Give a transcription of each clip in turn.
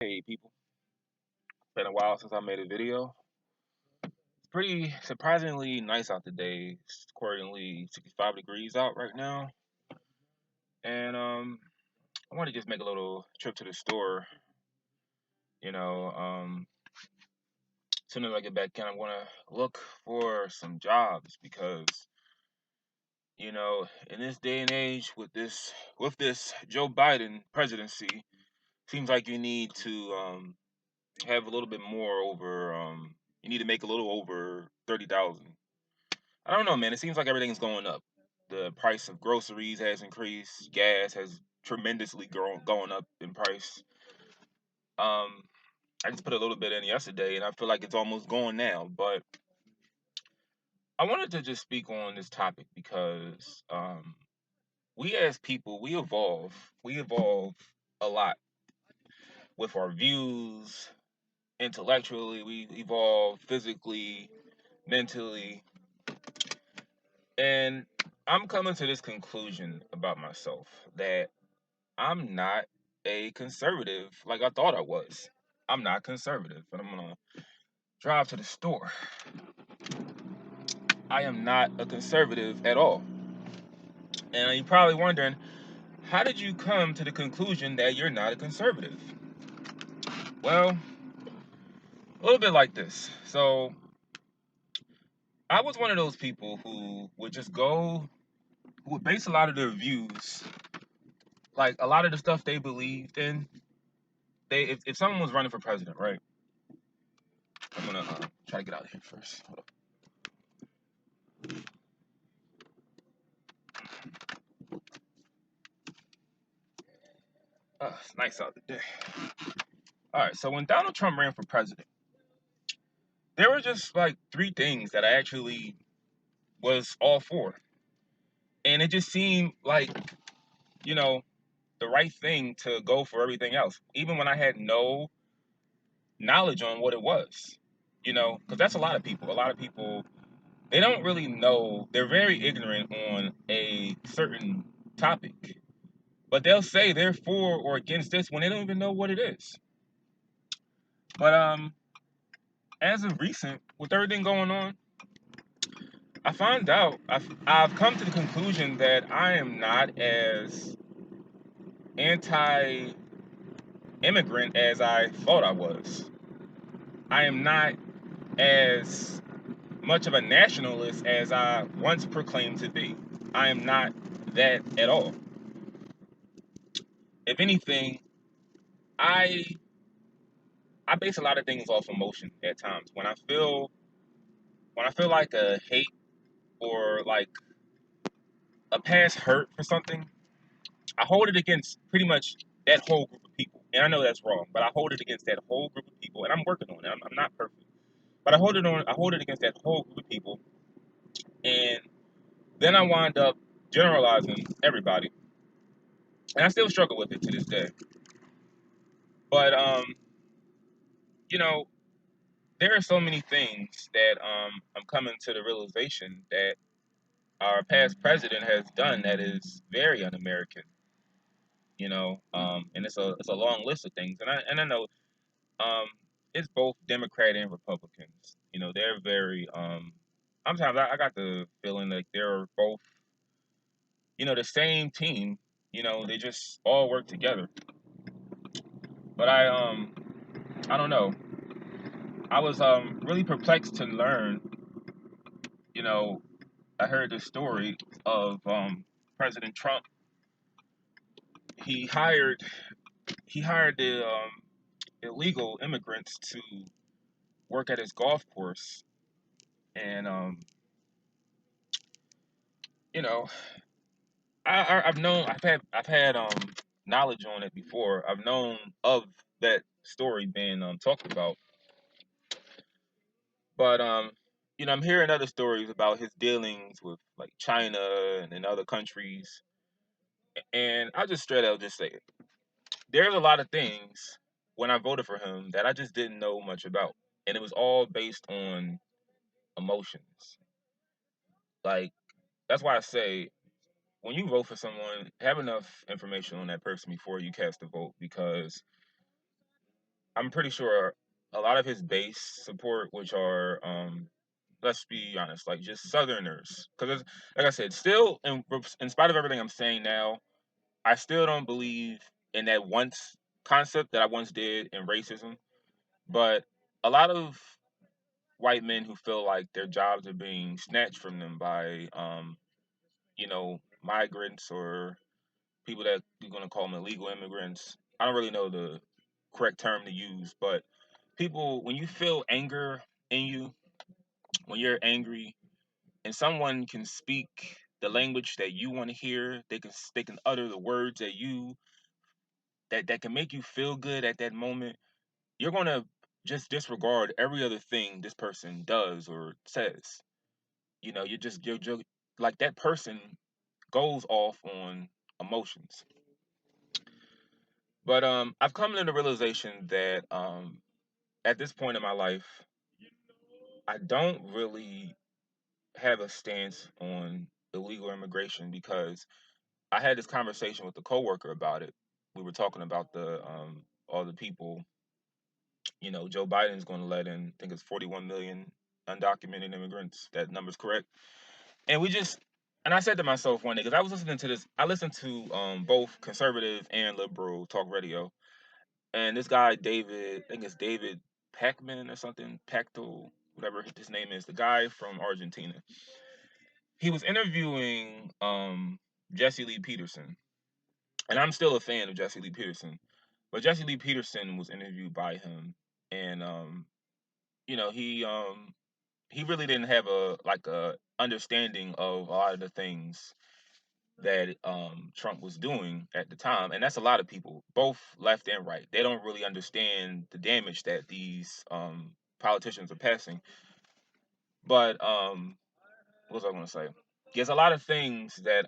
Hey people, been a while since I made a video. It's pretty surprisingly nice out today. It's accordingly 65 degrees out right now. And I want to just make a little trip to the store. You know, um as soon as I get back in, I'm gonna look for some jobs because, in this day and age with this Joe Biden presidency, seems like you need to have a little bit more over you need to make a little over 30,000. I don't know, man. It seems like everything's going up. The price of groceries has increased. Gas has tremendously going up in price. Um, I just put a little bit in yesterday, and I feel like it's almost gone now. But I wanted to just speak on this topic because we as people, we evolve. We evolve a lot with our views, intellectually. We evolve physically, mentally, and I'm coming to this conclusion about myself that I'm not a conservative like I thought I was. I'm not conservative, and I'm gonna drive to the store. I am not a conservative at all. And you're probably wondering, how did you come to the conclusion that you're not a conservative? Well, a little bit like this. So, I was one of those people who would just who would base a lot of their views, like a lot of the stuff they believed in. If someone was running for president, right? I'm gonna try to get out of here first. Hold up. It's nice out today. All right, so when Donald Trump ran for president, there were just like three things that I actually was all for. And it just seemed like, you know, the right thing to go for everything else, even when I had no knowledge on what it was, because that's a lot of people. A lot of people, they don't really know, they're very ignorant on a certain topic, but they'll say they're for or against this when they don't even know what it is. But as of recent, with everything going on, I found out, I've come to the conclusion that I am not as anti immigrant as I thought I was. I am not as much of a nationalist as I once proclaimed to be. I am not that at all. If anything, I I base a lot of things off emotion at times. When I feel like a hate or like a past hurt for something, I hold it against pretty much that whole group of people. And I know that's wrong, but I hold it against that whole group of people. And I'm working on it. I'm not perfect. But I hold it against that whole group of people. And then I wind up generalizing everybody. And I still struggle with it to this day. But you know, there are so many things that I'm coming to the realization that our past president has done that is very un-American. And it's a long list of things. And I know um, it's both Democrat and Republicans. They're very sometimes I got the feeling like they're both, the same team. They just all work together. But I don't know. I was really perplexed to learn, you know, I heard the story of President Trump. He hired the illegal immigrants to work at his golf course, and you know, I've had knowledge on it before. I've known of that story being talked about, but I'm hearing other stories about his dealings with like China and other countries, and I just straight out just say it. There's a lot of things when I voted for him that I just didn't know much about, and it was all based on emotions. Like that's why I say when you vote for someone, have enough information on that person before you cast a vote because I'm pretty sure a lot of his base support, which are let's be honest, like just Southerners, because like I said, still in spite of everything I'm saying now, I still don't believe in that once concept that I once did in racism. But a lot of white men who feel like their jobs are being snatched from them by migrants or people that you're going to call them illegal immigrants. I don't really know the correct term to use, but people, when you feel anger in you, when you're angry, and someone can speak the language that you want to hear, they can utter the words that can make you feel good at that moment. You're going to just disregard every other thing this person does or says. You're like that person goes off on emotions. But I've come to the realization that at this point in my life, I don't really have a stance on illegal immigration because I had this conversation with a coworker about it. We were talking about the all the people, Joe Biden's going to let in. I think it's 41 million undocumented immigrants. That number's correct. And I said to myself one day because I was listening to this. I listened to both conservative and liberal talk radio, and this guy David, I think it's David Pacman or something, Pacto, whatever his name is, the guy from Argentina. He was interviewing Jesse Lee Peterson, and I'm still a fan of Jesse Lee Peterson. But Jesse Lee Peterson was interviewed by him, and you know, he really didn't have a understanding of a lot of the things that Trump was doing at the time, and that's a lot of people, both left and right. They don't really understand the damage that these politicians are passing. But what was I going to say? There's a lot of things that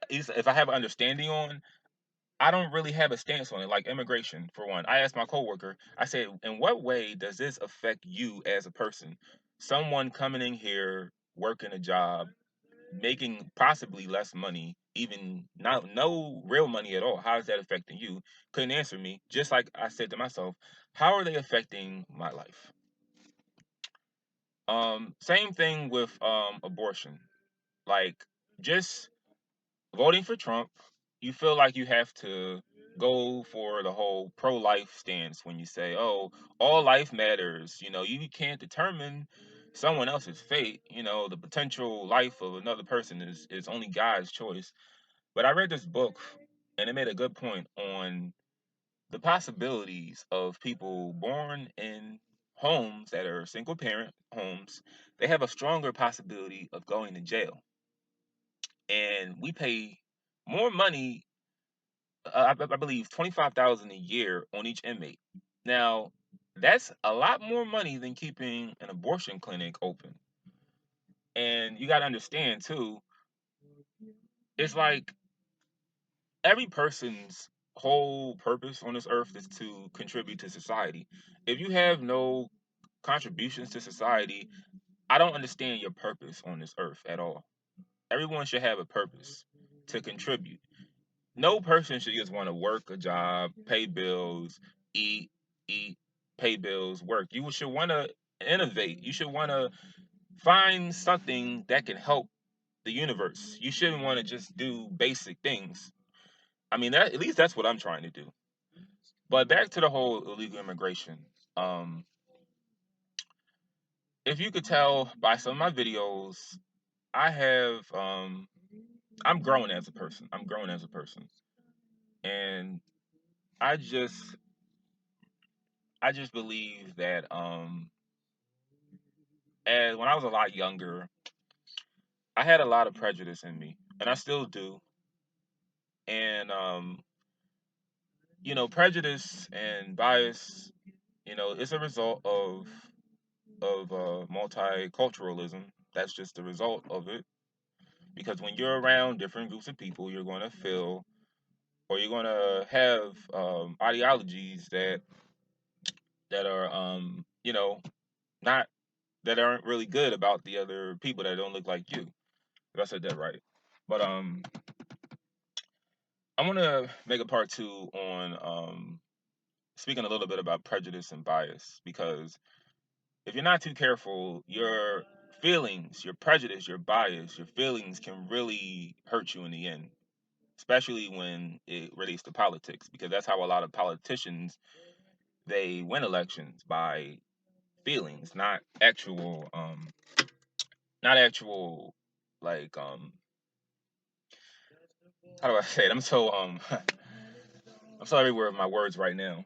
if I have an understanding on, I don't really have a stance on it, like immigration, for one. I asked my coworker, I said, in what way does this affect you as a person? Someone coming in here, working a job, making possibly less money, even not no real money at all. How is that affecting you? Couldn't answer me. Just like I said to myself, how are they affecting my life? Same thing with abortion. Like just voting for Trump, you feel like you have to go for the whole pro-life stance when you say, "Oh, all life matters." You can't determine someone else's fate. The potential life of another person is only God's choice. But I read this book, and it made a good point on the possibilities of people born in homes that are single parent homes. They have a stronger possibility of going to jail, and we pay more money, I believe 25,000 a year on each inmate. Now, that's a lot more money than keeping an abortion clinic open. And you got to understand too, it's like every person's whole purpose on this earth is to contribute to society. If you have no contributions to society, I don't understand your purpose on this earth at all. Everyone should have a purpose to contribute. No person should just want to work a job, pay bills, eat, eat, pay bills, work. You should want to innovate. You should want to find something that can help the universe. You shouldn't want to just do basic things. I mean, at least that's what I'm trying to do. But back to the whole illegal immigration. Um, if you could tell by some of my videos, I have I'm growing as a person. I'm growing as a person. And I just I just believe that and when I was a lot younger, I had a lot of prejudice in me, and I still do. And prejudice and bias, it's a result of multiculturalism. That's just the result of it. Because when you're around different groups of people, you're going to feel, or you're going to have ideologies that are, not that aren't really good about the other people that don't look like you. If I said that right. But I want to make a part two on speaking a little bit about prejudice and bias, because if you're not too careful, your feelings, your prejudice, your bias, your feelings can really hurt you in the end, especially when it relates to politics, because that's how a lot of politicians, they win elections, by feelings, not actual, like, how do I say it? I'm so everywhere with my words right now.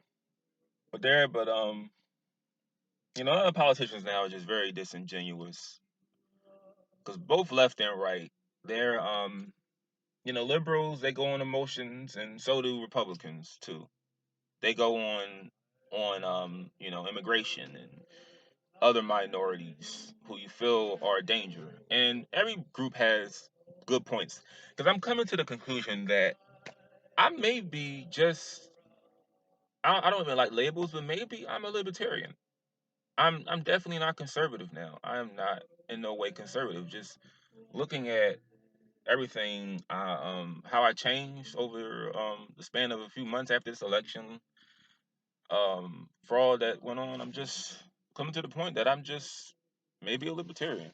But other politicians now are just very disingenuous, because both left and right, they're liberals, they go on emotions, and so do Republicans too. They go on immigration and other minorities who you feel are a danger. And every group has good points. Because I'm coming to the conclusion that I may be just, I don't even like labels, but maybe I'm a libertarian. I'm definitely not conservative now. I am not in no way conservative. Just looking at everything, how I changed over the span of a few months after this election, for all that went on, I'm just coming to the point that I'm just maybe a libertarian.